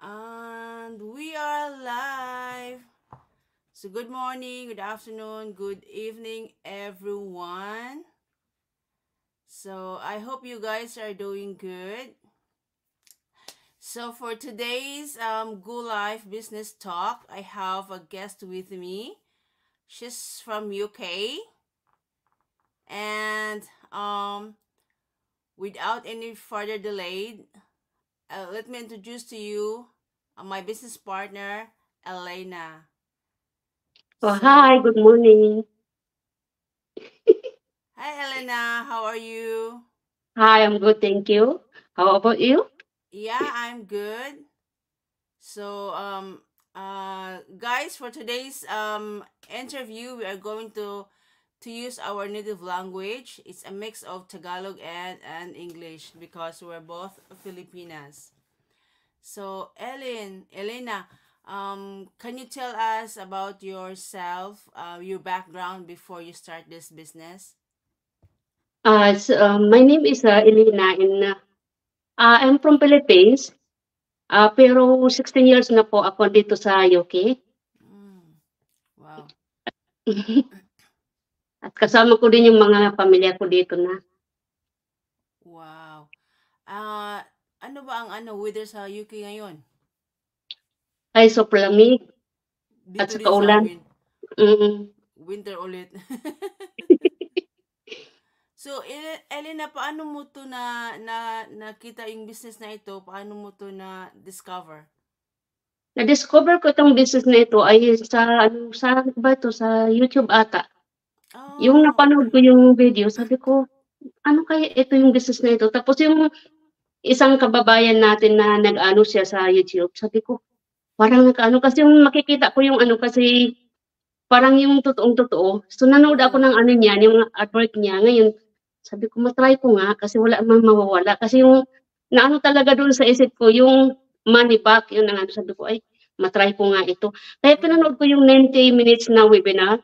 And we are live. So, good morning, good afternoon, good evening, everyone. So, I hope you guys are doing good. So, for today's Go Life Business Talk, I have a guest with me. She's from UK. And without any further delay, let me introduce to you my business partner, Elena. Oh, So, hi, good morning. hi Elena, how are you? Hi, I'm good, thank you. How about you? Yeah, I'm good. So, guys, for today's interview, we are going to use our native language. It's a mix of Tagalog and English because we're both Filipinas. So, Elena, can you tell us about yourself, your background before you start this business? My name is Elena, and I'm from Philippines. Pero 16 years na po ako dito sa UK. Mm, wow. At kasama ko din yung mga pamilya ko dito na. Wow. Ah, ano ba ang weather sa UK ngayon? Ay, sobrang lamig at Dito saka din sa ulan. amin, Mm. winter ulit. So, Elena, paano mo to na nakita yung business na ito? Paano mo to na discover? Na-discover ko itong business na ito ay sa ano ba ito, sa YouTube ata. Yung Oh, napanood okay. ko yung video, sabi ko, ano kaya ito yung business na ito? Tapos yung isang kababayan natin na nag-ano siya sa YouTube, sabi ko, parang nag-ano kasi yung makikita ko yung ano kasi parang yung totoong-totoo. So nanood ako Mm, ng ano niya, yung advert niya. Ngayon, sabi ko, matry ko nga kasi wala mang mawawala. Kasi yung naano talaga doon sa isip ko, yung money back, yun ang ano, sabi ko, ay, matry ko nga ito. Kaya mm, pinanood ko yung 90 minutes na webinar.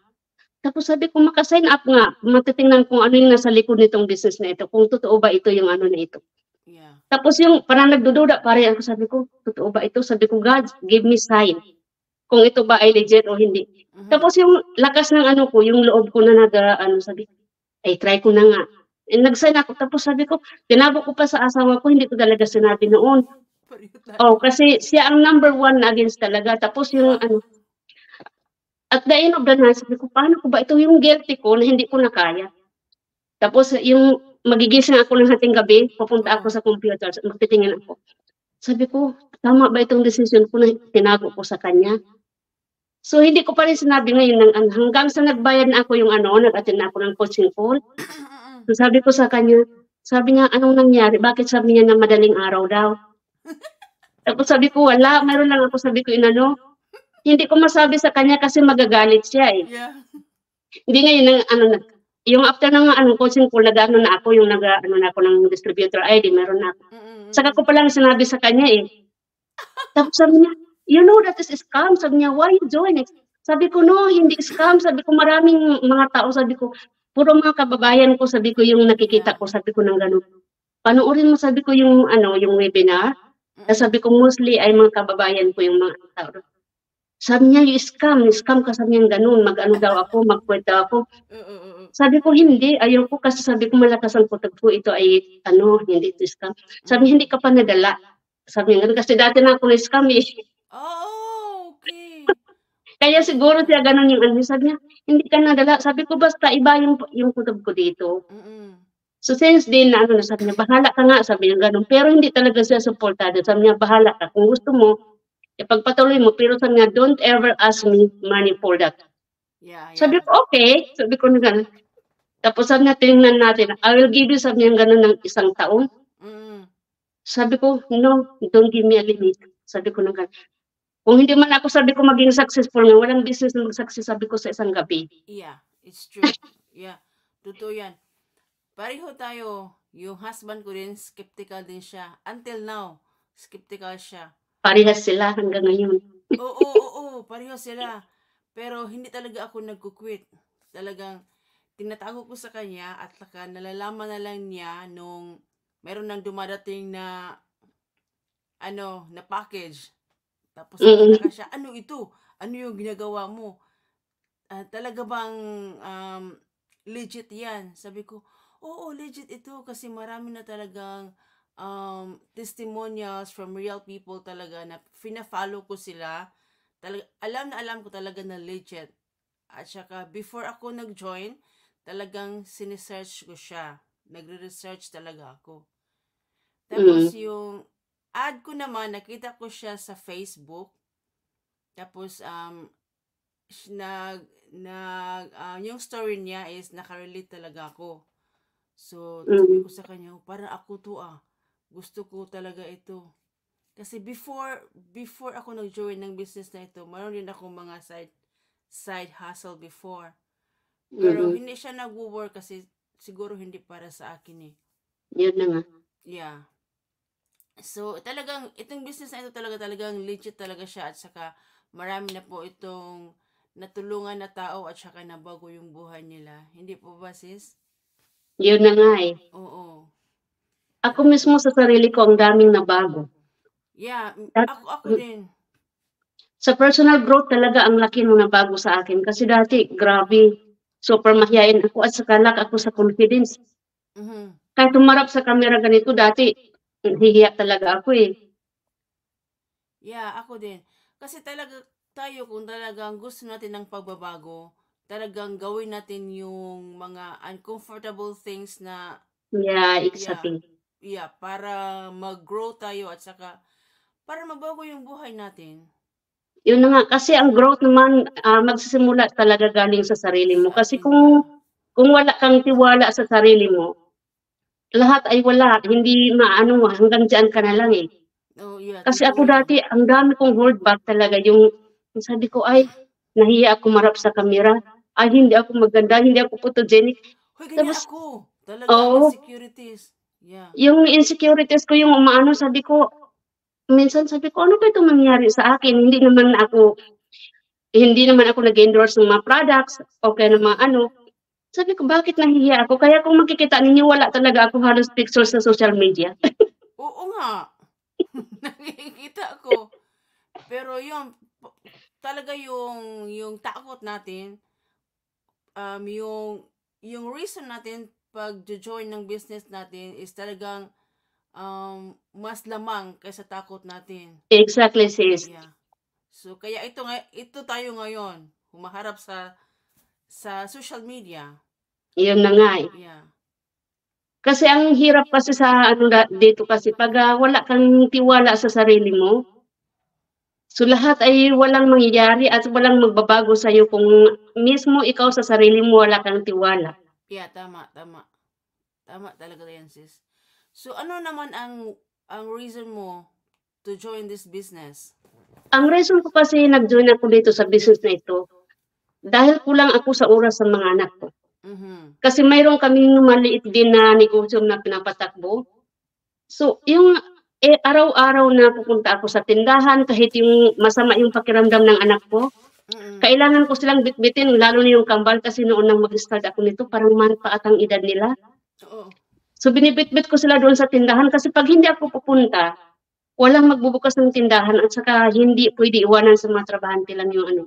Tapos sabi ko, maka-sign up nga. Matitingnan kung ano yung nasa likod nitong business na ito. Kung totoo ba ito yung ano na ito. yeah. Tapos yung parang nagdududa pa rin ako, sabi ko, totoo ba ito? Sabi ko, God, give me sign kung ito ba ay legit o hindi. Mm-hmm. Tapos yung lakas ng ano ko, yung loob ko na ano, sabi, ay try ko na nga. Nag-sign ako, tapos sabi ko, tinabo ko pa sa asawa ko, hindi ko talaga sinabi noon. Pareho Oh, tayo. kasi siya ang number one na against talaga. Tapos yung Yeah. ano, at the end of the night, sabi ko, paano ko ba ito yung guilty ko na hindi ko na kaya. Tapos yung magigising ako ng hating gabi, pupunta ako Oo. sa computer, magtitingin ako. Sabi ko, tama ba itong decision ko na tinago ko sa kanya? So hindi ko pa rin sinabi ngayon ng hanggang sa nagbayad na ako yung ano, nag-attend na ako ng coaching call. So sabi ko sa kanya, sabi niya, anong nangyari? Bakit sabi niya na madaling araw daw? Tapos sabi ko, wala, meron lang ako sabi ko inano. Hindi ko masabi sa kanya kasi magagalit siya eh. Yeah. Hindi ngayon ng ano nag yung after ng ano coaching call nag-ano na ako yung nag-ano na ako ng distributor ID meron na ako. Saka ko Mm-mm. pa lang sinabi sa kanya eh. Tapos sabi niya, "You know that is scam." Sabi niya, "Why you join it?" Sabi ko, "No, hindi scam." Sabi ko, "Maraming mga tao," sabi ko, "puro mga kababayan ko," sabi ko, "yung nakikita Yeah. ko," sabi ko ng gano'n. "Panoorin mo," sabi ko, "yung ano, yung webinar." Tas Mm-mm. sabi ko, "Mostly ay mga kababayan ko yung mga tao dun." Sabi niya, "You scam, scam ka," sabi niyang gano'n, mag-ano daw ako, mag-quit daw ako. Oo. Sabi ko, "Hindi, ayoko kasi," sabi ko, "malakas ang kutob ko, ito ay ano, hindi ito scam." Sabi niya, "Hindi Mm. ka pa nadala." Sabi niya gano'n, kasi dati na ako na-scam eh. Oh, okay. Kaya Dati ka siguro na. siya gano'n yung ano, sabi niya, "Hindi ka nadala." Sabi ko, "Basta iba yung kutob ko dito." Mm-mm. So since then na ano na, sabi niya, "Bahala ka nga," sabi niya gano'n. Pero hindi talaga siya suportado. Sabi niya, "Bahala ka. Kung gusto mo, ipagpatuloy mo." Pero sabi niya, "Don't ever ask me money for that." Yeah, Sabi yeah. ko, "Okay." Sabi ko na gano'n. Tapos sabi niya, "Tingnan natin. I will give you," sabi niya gano'n, "ng isang taon." Mm. Sabi ko, "No, don't give me a limit." Sabi ko na gano'n. Kung hindi man ako sabi ko maging successful nga, walang business na mag-success sabi ko sa isang gabi. Yeah, it's true. Yeah. Totoo yan. Pareho tayo. Yung husband ko din, skeptical din siya. Until now, skeptical siya. Parehas sila hanggang ngayon. Oo, pareho sila. Pero hindi talaga ako nagkukwit. Talagang tinatago ko sa kanya at saka nalalaman na lang niya nung meron nang dumadating na na package. Tapos Mm. nagtataka siya, ano ito? Ano yung ginagawa mo? Talaga bang legit yan? Sabi ko, oo, legit ito kasi marami na talagang testimonials from real people talaga na fina-follow ko sila. Talaga, alam na alam ko talaga na legit. At saka, before ako nag-join, talagang sinesearch ko siya. Nagre-research talaga ako. Tapos, Mm. yung ad ko naman, nakita ko siya sa Facebook. Tapos, nag, yung story niya is nakarelate talaga ako. So, sabi Mm. ko sa kanya, parang ako to Gusto ko talaga ito. Kasi before ako nag-join ng business na ito, mayroon din ako mga side hustle before. Pero Mm. hindi siya nagwo-work kasi siguro hindi para sa akin eh. Yun na nga. Yeah. So, talagang, itong business na ito talagang legit talaga siya at saka marami na po itong natulungan na tao at saka nabago yung buhay nila. Hindi po ba, sis? Yun na nga eh. Oo. Ako Talaga. mismo sa sarili ko ang daming nabago. Yeah, At ako din. sa personal growth talaga ang laki nung nabago sa akin. Kasi dati, grabe, super mahiyain ako at saka lack ako sa confidence. Mhm. Kahit tumarap sa camera ganito dati, hihiya talaga ako eh. Yeah, ako din. Kasi talaga tayo kung talagang gusto natin ng pagbabago, talagang gawin natin yung mga uncomfortable things na Yeah, yeah, exactly. yeah, para mag-grow tayo at saka para mabago yung buhay natin Yun na nga, kasi ang growth naman, magsisimula talaga galing sa sarili mo. sa Kasi atin. Yeah. kung wala kang tiwala sa sarili mo, lahat ay wala, hindi maano, hanggang diyan ka na lang eh. Oh, yeah, Kasi totoo ako yan. dati, ang dami kong hold back talaga, yung sabi ko, ay, nahiya ako marap sa kamera, ay, hindi ako maganda, hindi ako photogenic. Hoy, ganyan Tapos, ako. Talagang oo, insecurities. Yeah. yung insecurities ko, yung umaano, sabi ko, minsan sabi ko, ano ba itong nangyari sa akin? Hindi naman ako nag-endorse ng mga products, o kaya ng mga Mm-mm. ano. Sabi ko, bakit nahihiya ako? Kaya kung makikita ninyo, wala talaga ako halos pictures sa social media. Oo nga. Nakikita ko. Pero yun, talaga yung takot natin, yung reason natin pag join ng business natin is talagang mas lamang kaysa takot natin. Exactly, sis. Yeah. So kaya ito tayo ngayon, humaharap sa social media. Yun na nga eh. Yeah. Kasi ang hirap kasi sa ano dito kasi pag wala kang tiwala sa sarili mo, so lahat ay walang mangyayari at walang magbabago sa iyo kung mismo ikaw sa sarili mo wala kang tiwala. Yeah, tama, tama. Tama talaga yan, sis. So ano naman ang reason mo to join this business? Ang reason ko kasi nag-join ako dito sa business na ito, dahil kulang ako sa oras sa mga anak ko. Mhm. Kasi mayroon kaming maliit din na negosyo na pinapatakbo. So, yung araw-araw na pupunta ako sa tindahan kahit yung masama yung pakiramdam ng anak ko, Mm. kailangan ko silang bitbitin lalo na yung kambal kasi noon nang mag-start ako nito parang manpaat ang edad nila. Oo. So, binibitbit ko sila doon sa tindahan kasi 'pag hindi ako pupunta, walang magbubukas ng tindahan at saka hindi puwede iwanan sa mga trabahante lang yung ano.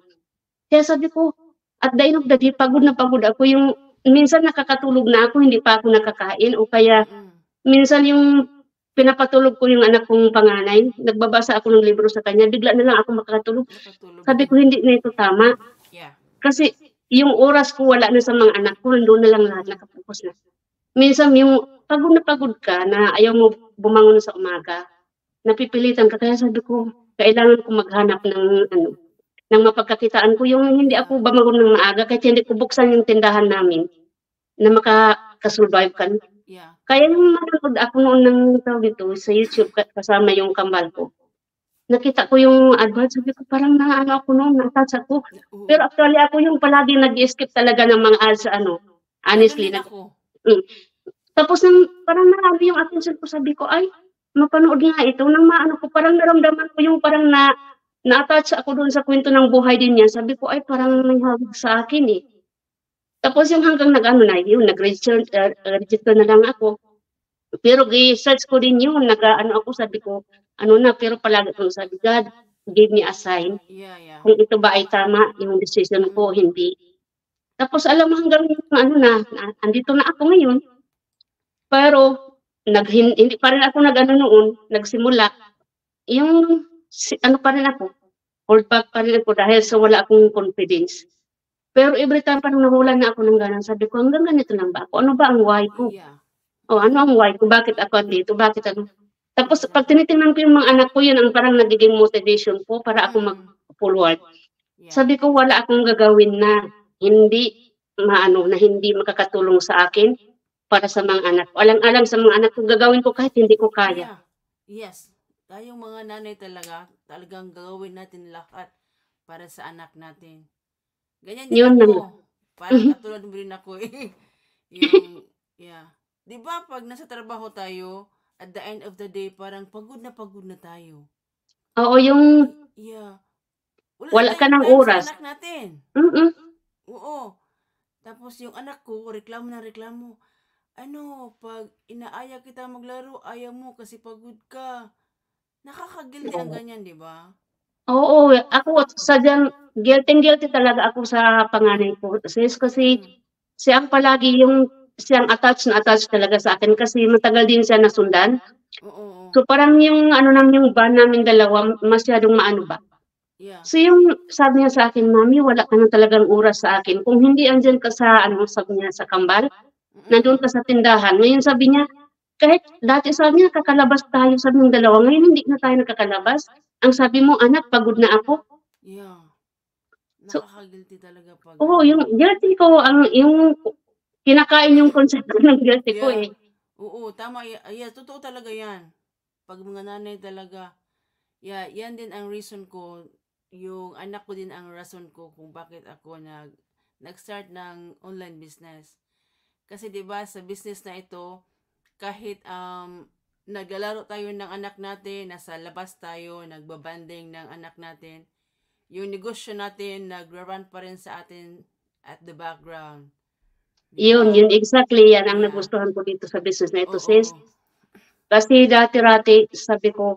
Kaya sabi ko, at the end of the day pagod na pagod ako, yung minsan nakakatulog na ako hindi pa ako nakakain o kaya Mm. minsan yung pinapatulog ko yung anak kong panganay, nagbabasa ako ng libro sa kanya, bigla na lang ako makakatulog. Nakatulog Sabi din. ko, hindi na ito tama. Yeah. Kasi yung oras ko wala na sa mga anak ko, nandoon na lang lahat, nakapokus na. Minsan yung pagod ka na ayaw mo bumangon sa umaga, napipilitan ka. Kaya sabi ko, kailangan ko maghanap ng mapagkakitaan ko. Yung hindi Yeah. ako bumangon ng maaga, kahit hindi ko buksan yung tindahan namin, na makakasurvive ka. Yeah. Kaya nung manonood ako noon ng tawag dito, sa YouTube kasama yung kambal ko, nakita ko yung advert, sabi ko parang naano ako noon, na-touch ako. Oo. Pero actually ako yung palaging nag-skip talaga ng mga ads sa ano, Ganun honestly. din ako. Mm. Tapos nang parang naano yung attention ko, sabi ko, ay, mapanood nga ito. Nang maano ko, parang naramdaman ko yung parang na-attach ako doon sa kwento ng buhay din niya. Sabi ko, ay, parang may hawak sa akin eh. Tapos yung hanggang nag-ano na, yun, nag-register na lang ako. Pero i-search ko din yun, nag-ano ako, sabi ko, ano na, pero palagi akong sabi, God, give me a sign Yeah, yeah. kung ito ba ay tama yung decision ko, Mm. hindi. Tapos alam mo hanggang ano na, andito na ako ngayon. Pero hindi pa rin ako nag-ano noon, nagsimula. Yung ano pa rin ako, hold back pa rin ako dahil sa wala akong confidence. Pero every time parang nawalan na ako ng gana, sabi ko, hanggang ganito lang ba ako? Ano ba ang why ko? Yeah. O ano ang why ko? Bakit ako andito? Bakit ano? Tapos pag Exactly. tinitingnan ko yung mga anak ko, yun ang parang nagiging motivation ko para ako Mm. mag-forward. Yeah. Sabi ko, wala akong gagawin na hindi na hindi makakatulong sa akin para sa mga anak ko. Alang-alang sa mga anak ko, gagawin ko kahit hindi ko kaya. Yeah. Yes. Tayong mga nanay talagang gagawin natin lahat para sa anak natin. Ganyan din Yun lang. ako. Parang katulad mo rin ako eh. Yung, yeah. Di ba pag nasa trabaho tayo, at the end of the day, parang pagod na tayo. Oo, yung Yeah. wala ka tayong ng time sa oras. anak natin. Mm-mm. Oo. Tapos yung anak ko, reklamo na reklamo. Ano, pag inaaya kita maglaro, ayaw mo kasi pagod ka. Nakakagilty ang Oo. ganyan, di ba? Oo, ako sadyang guilty talaga ako sa panganay ko. Kasi Mm. siya ang palagi yung siyang attached talaga sa akin kasi matagal din siya nasundan. Oo. So parang yung ano namin yung bond namin dalawa masyadong maano ba. Yeah. So yung sabi niya sa akin, Mami, wala ka na talagang oras sa akin. Kung hindi andyan ka sa ano, sabi niya sa kambal, nandun ka sa tindahan. Ngayon sabi niya, kahit dati sabi niya kakalabas tayo sabi ng dalawa, ngayon hindi na tayo nakakalabas. Ang sabi mo, anak, pagod na ako. Yeah. So, Nakakagilty talaga pag oo, ano. yung guilty ko, yung kinakain yung konsepto ng guilty ko Yeah. eh. Oo, tama. Yeah, totoo talaga yan. Pag mga nanay talaga, yeah, yan din ang reason ko. Yung anak ko din ang rason ko kung bakit ako nag-start ng online business. Kasi 'di ba sa business na ito, kahit naglalaro tayo ng anak natin, nasa labas tayo, nagbabanding ng anak natin, yung negosyo natin nagra-run pa rin sa atin at the background. 'Di ba? Yun exactly yan ang Yeah. nagustuhan ko dito sa business na ito, sis. Oo. Kasi dati-rati, sabi ko,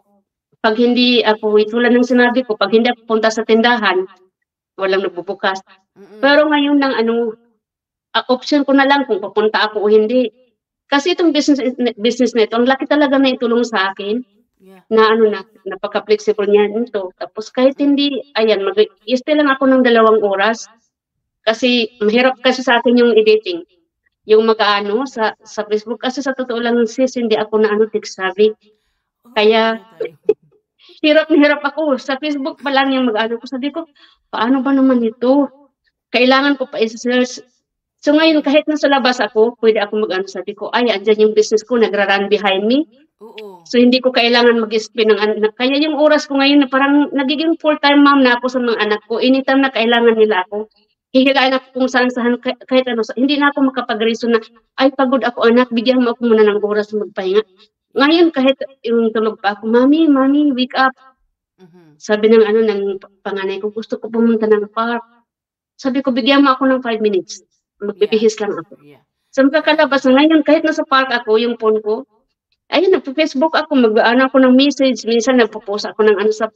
pag hindi ako, tulad ng sinabi ko, pag hindi ako punta sa tindahan, walang nagbubukas. Mm-mm. Pero ngayon ng ano, option ko na lang kung pupunta ako o hindi. Kasi itong business na ito, ang laki talaga na itulong sa akin. Yeah. Na ano na, napaka-flexible niya nito. Tapos kahit Mm. hindi, ayan, i-stay lang ako ng 2 oras. Kasi mahirap kasi sa akin yung editing. Yung mag-ano sa Facebook. Kasi sa totoo lang, sis, hindi ako na ano, tech savvy. Oh, Kaya pareho tayo. hirap na hirap ako. Sa Facebook pa lang yung mag-ano ko. Sabi ko, paano ba naman ito? Kailangan ko pa i-search. So ngayon, Mm. kahit nasa labas ako, pwede ako mag-ano. Sabi ko, ay, andyan yung business ko, nagra-run behind me. Oo. So hindi ko kailangan mag-spend ng anak. Kaya yung oras ko ngayon na parang nagiging full-time mom na ako sa mga anak ko. Anytime na kailangan nila ako. Hihilain ako kung saan kahit ano. Hindi na ako makapag-reason na, ay pagod ako anak, bigyan mo ako muna ng oras magpahinga. Ngayon kahit yung tulog pa ako, Mami, wake up. Mhm. Sabi ng ano ng panganay ko, gusto ko pumunta ng park. Sabi ko, bigyan mo ako ng 5 minutes. Magbibihis lang ako. Yeah. So kakalabas na ngayon, kahit nasa park ako, yung phone ko, ayun, nagpo-Facebook ako, mag-ano ako ng message, minsan nagpo-post ako ng ano sa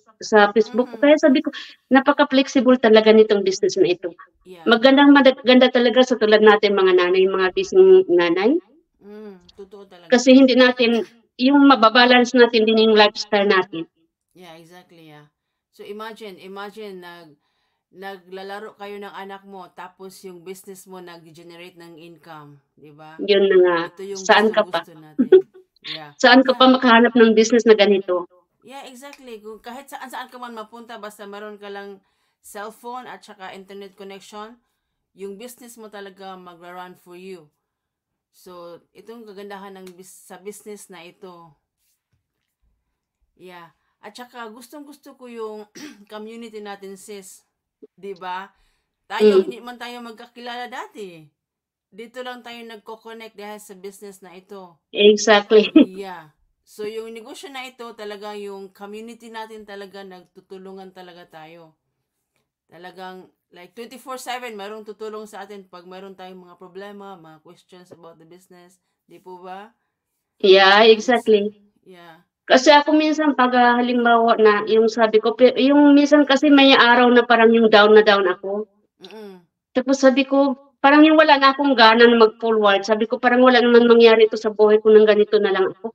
Facebook ko. Kaya sabi ko, napaka-flexible talaga nitong business na ito. Yeah. Maganda talaga sa tulad natin mga nanay, mga busy nanay. Totoo talaga. Kasi hindi natin, yung mababalance natin din yung lifestyle natin. Yeah, exactly, yeah. So imagine naglalaro kayo ng anak mo tapos yung business mo nag-generate ng income, 'di ba? Yun na nga, Ito yung saan ka pa? gusto natin. Yeah. Saan ka pa makahanap ng business na ganito? Yeah, exactly. Kung kahit saan ka man mapunta basta meron ka lang cellphone at saka internet connection, yung business mo talaga magra-run for you. So, itong kagandahan sa business na ito. Yeah. At saka gustong-gusto ko yung community natin, sis. 'Di ba? Tayo hindi man tayo magkakilala dati. Dito lang tayo nagko-connect dahil sa business na ito. Exactly. Yeah. So yung negosyo na ito talaga yung community natin talaga nagtutulungan talaga tayo. Talagang like 24/7 mayroong tutulong sa atin pag mayroon tayong mga problema, mga questions about the business. Di po ba? Yeah, exactly. Yeah. Kasi ako minsan 'pag, halimbawa na yung sabi ko yung minsan kasi may araw na parang yung down na down ako. Mm. Tapos sabi ko, parang yung wala na akong gana na mag-forward. Sabi ko, parang wala naman mangyari ito sa buhay ko ng ganito na lang ako.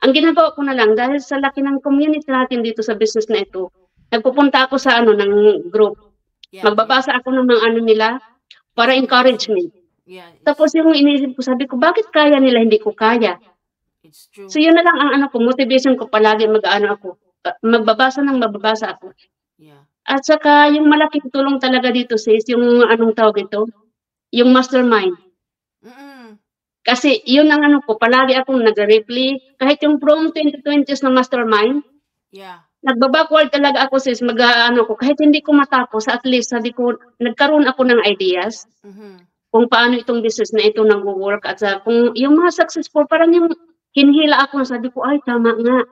Ang ginagawa ko na lang, dahil sa laki ng community natin dito sa business na ito, nagpupunta ako sa ano ng group. Yeah, yeah. Magbabasa ako ng mga ano nila para encouragement. Yeah, Tapos yung iniisip ko, sabi ko, bakit kaya nila, hindi ko kaya? it's true. So yun na lang ang ano ko, motivation ko palagi mag-ano ako, magbabasa ng mababasa ako. Yeah. At saka yung malaking tulong talaga dito sis, yung anong tawag ito, yung mastermind. Mm. Kasi yun ang ano ko, palagi akong nag-replay, kahit yung from 2020s na mastermind, Yeah. nagba-backward talaga ako sis, mag-ano ko, kahit hindi ko matapos, at least sabi ko, nagkaroon ako ng ideas Mhm. kung paano itong business na ito nagwo-work at kung yung mga successful, parang yung hinihila ako, sabi ko, ay tama nga.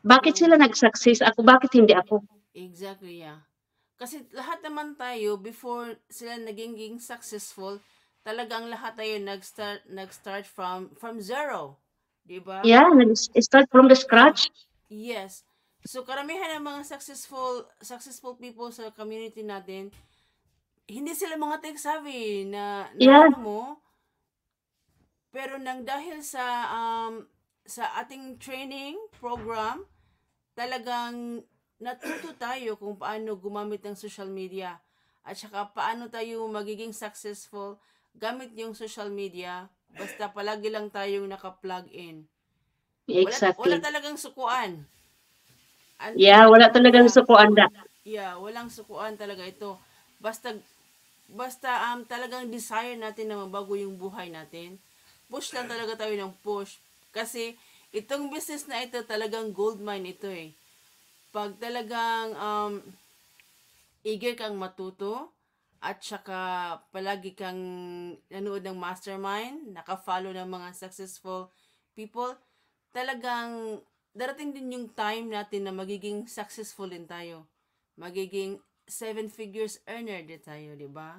Bakit True. sila nag-success? Ako, bakit hindi ako? Exactly, yeah. Kasi lahat naman tayo, before sila naging successful, talagang lahat tayo nag-start from zero. Di ba? Yeah, nag-start from the scratch. Yes. So karamihan ng mga successful people sa community natin, hindi sila mga tech savvy na Yeah, ano mo, pero nang dahil sa ating training program, talagang natuto tayo kung paano gumamit ng social media at saka paano tayo magiging successful gamit yung social media basta palagi lang tayong naka-plug in. Wala exactly. talagang sukuan. Yeah, wala talagang Yeah, sukuanda. yeah, walang sukuan talaga ito. Basta basta talagang desire natin na mabago yung buhay natin. Push lang talaga tayo ng push kasi itong business na ito talagang gold mine ito eh. Pag talagang eager kang matuto at saka palagi kang nanood ng mastermind, naka-follow ng mga successful people, talagang darating din yung time natin na magiging successful din tayo. Magiging seven figures earner din tayo, di ba?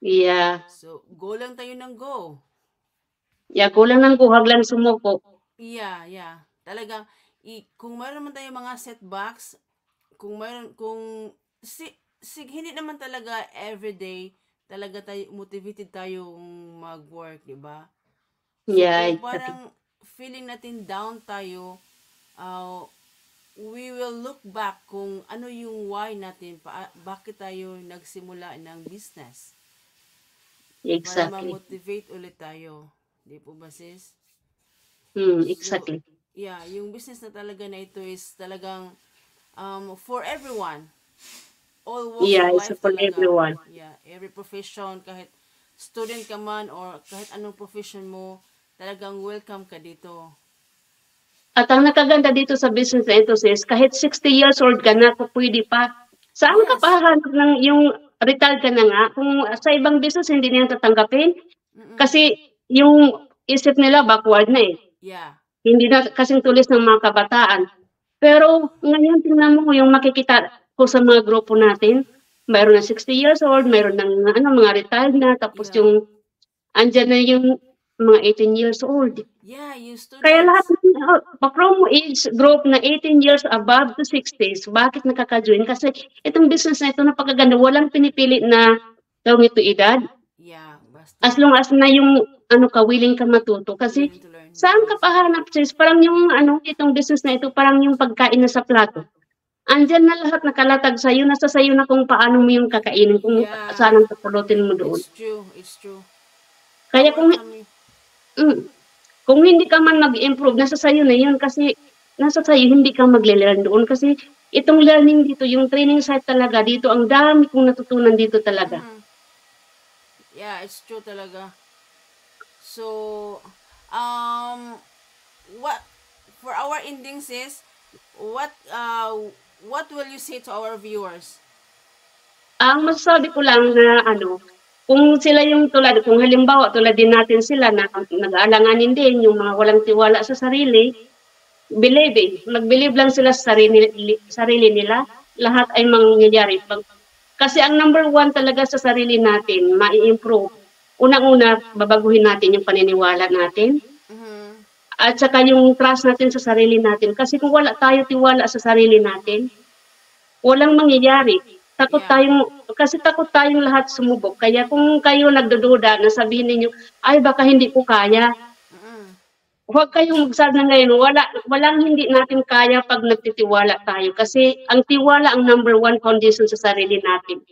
Yeah. So, go lang tayo ng go. Yeah, kulang ng kuhag lang sumuko. Yeah, yeah. Talagang, kung mayroon naman tayong mga setbacks, hindi naman talaga everyday talaga tayo motivated tayong mag-work, di ba? So Yeah, kung exactly. parang feeling natin down tayo, uh, we will look back kung ano yung why natin, bakit tayo nagsimula ng business para Exactly. ma-motivate ulit tayo. Di po ba sis? So, Exactly. yeah, yung business na talaga na ito is talagang for everyone. All walks Yeah, of it's life for talaga. everyone. Yeah, every profession, kahit student ka man or kahit anong profession mo, talagang welcome ka dito. At ang nakaganda dito sa business na ito sis, kahit 60 years old ka na, pwede pa. Saan ka Yes. pa hanap ng yung retired ka na nga? Kung sa ibang business, hindi niya tatanggapin. Mm-mm. Kasi yung isip nila backward na eh. Yeah. Hindi na kasing tulis ng mga kabataan. Pero ngayon, tingnan mo yung makikita ko sa mga grupo natin, mayroon na 60 years old, mayroon ng mga retired na, tapos Yeah. yung andyan na yung mga 18 years old. Yeah, yung Kaya lahat students. from age group na 18 years above to 60s, bakit nakaka-join? Kasi itong business na ito napakaganda, walang pinipili na daw ito edad. Yeah, basta As long as na yung willing ka matuto. Kasi willing to learn. saan ka Yes. pahanap sis? Parang yung itong business na ito, parang yung pagkain na sa plato. Andyan na lahat nakalatag sa'yo, nasa sa'yo na kung paano mo yung kakainin, kung Yeah, saan ang papulutin mo doon. it's true. It's true. Kaya Our kami. kung hindi ka man mag-improve, nasa sa'yo na yun kasi nasa sa'yo, hindi ka magle-learn doon kasi itong learning dito, yung training site talaga dito, ang dami kong natutunan dito talaga. Yeah, it's true talaga. So, what for our endings is what will you say to our viewers? Ang masasabi ko lang na kung sila yung kung halimbawa tulad din natin sila na nag-aalanganin din, yung mga walang tiwala sa sarili, mag-believe lang sila sa sarili nila, lahat ay mangyayari. Kasi ang number one talaga sa sarili natin, mai-improve. Unang-una, babaguhin natin yung paniniwala natin. at saka yung trust natin sa sarili natin. Kasi kung wala tayo tiwala sa sarili natin, walang mangyayari. Yeah. Kasi takot tayong lahat sumubok. Kaya kung kayo nagdududa na sabihin ninyo, ay baka hindi ko kaya, Mm-mm. huwag kayong magsabi ngayon, walang hindi natin kaya pag nagtitiwala tayo. Kasi ang tiwala ang number one foundation sa sarili natin.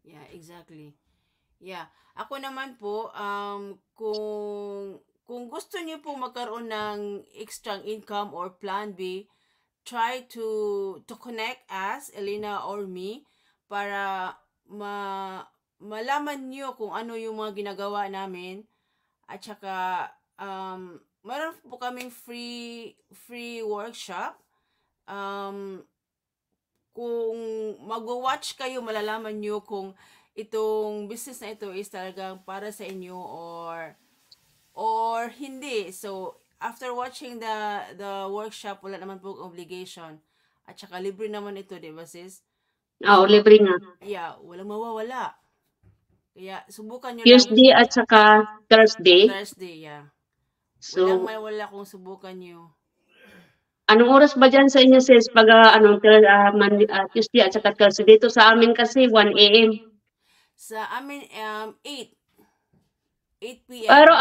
Yeah, exactly. Yeah. Ako naman po, kung gusto niyo po magkaroon ng extra income or plan B, try to connect us, Elena or me, para malaman niyo kung ano yung mga ginagawa namin. At saka, meron po kaming free workshop. Um, kung mag-watch kayo, malalaman nyo kung itong business na ito is talagang para sa inyo or hindi. So, after watching the workshop, wala naman po obligation. At saka libre naman ito, di ba sis? Oo, libre nga. Yeah, walang mawawala. Kaya, subukan nyo lang Tuesday at saka Thursday. Thursday, yeah. So, Walang mawawala kung subukan nyo. anong oras ba dyan sa inyo, sis? Pag Tuesday at saka Thursday. Dito sa amin kasi 1 a.m. Sa amin, 8 p.m. Pero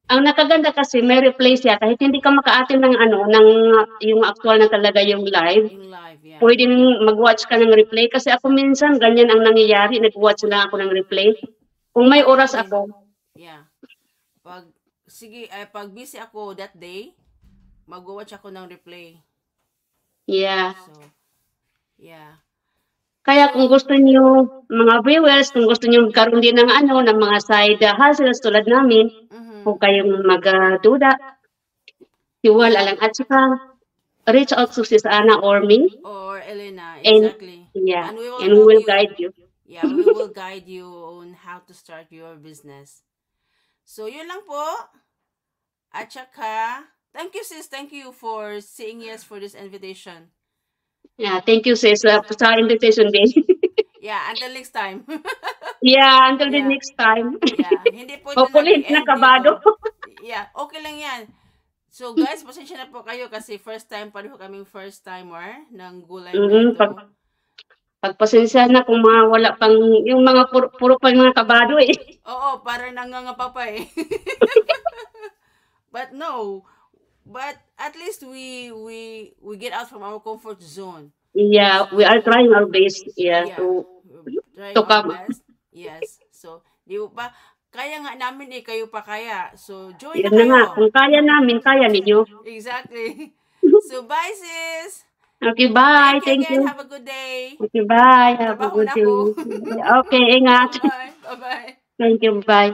ang nakaganda kasi may replay siya kahit hindi ka maka-attend ng yung actual na talaga yung live. Yung live, yeah. Pwede mag-watch ka ng replay kasi ako minsan ganyan ang nangyayari, nag-watch lang ako ng replay. Kung may oras ako. Yeah. Pag busy ako that day, mag-watch ako ng replay. Yeah. So, yeah. Kaya kung gusto niyo, mga viewers, kung gusto niyo magkaroon din ng ng mga side hustles tulad namin, kung kayong magduda, tiwala lang. At saka, reach out to Sis Ana or me. Or Elena, exactly. Yeah, and we will guide you. Yeah, we will guide you on how to start your business. So, yun lang po. At saka, thank you sis, thank you for saying yes for this invitation. Yeah, thank you sis sa invitation din. Yeah, until next time. Yeah, until the next time. Yeah, hindi po ito hopefully, nakabado. Yeah, okay lang yan. So guys, pasensya na po kayo kasi first time, pareho kaming first timer ng gulay na ito. Pagpasensya na kung mga wala pang, yung mga puro pa mga kabado eh. Oo, parang nangangapa pa eh. But no, but at least we get out from our comfort zone. Yeah, we are trying our best. Yeah, to come. Best. Yes. So, di ba, kaya nga namin eh, kayo pa kaya. So, join Yan na kayo. Na nga, kung kaya namin, kaya ninyo. Exactly. So, bye sis. Okay, bye. Thank you. Have a good day. Okay, bye. Have a good day. Okay, ingat. Bye. Bye-bye. Thank you, bye.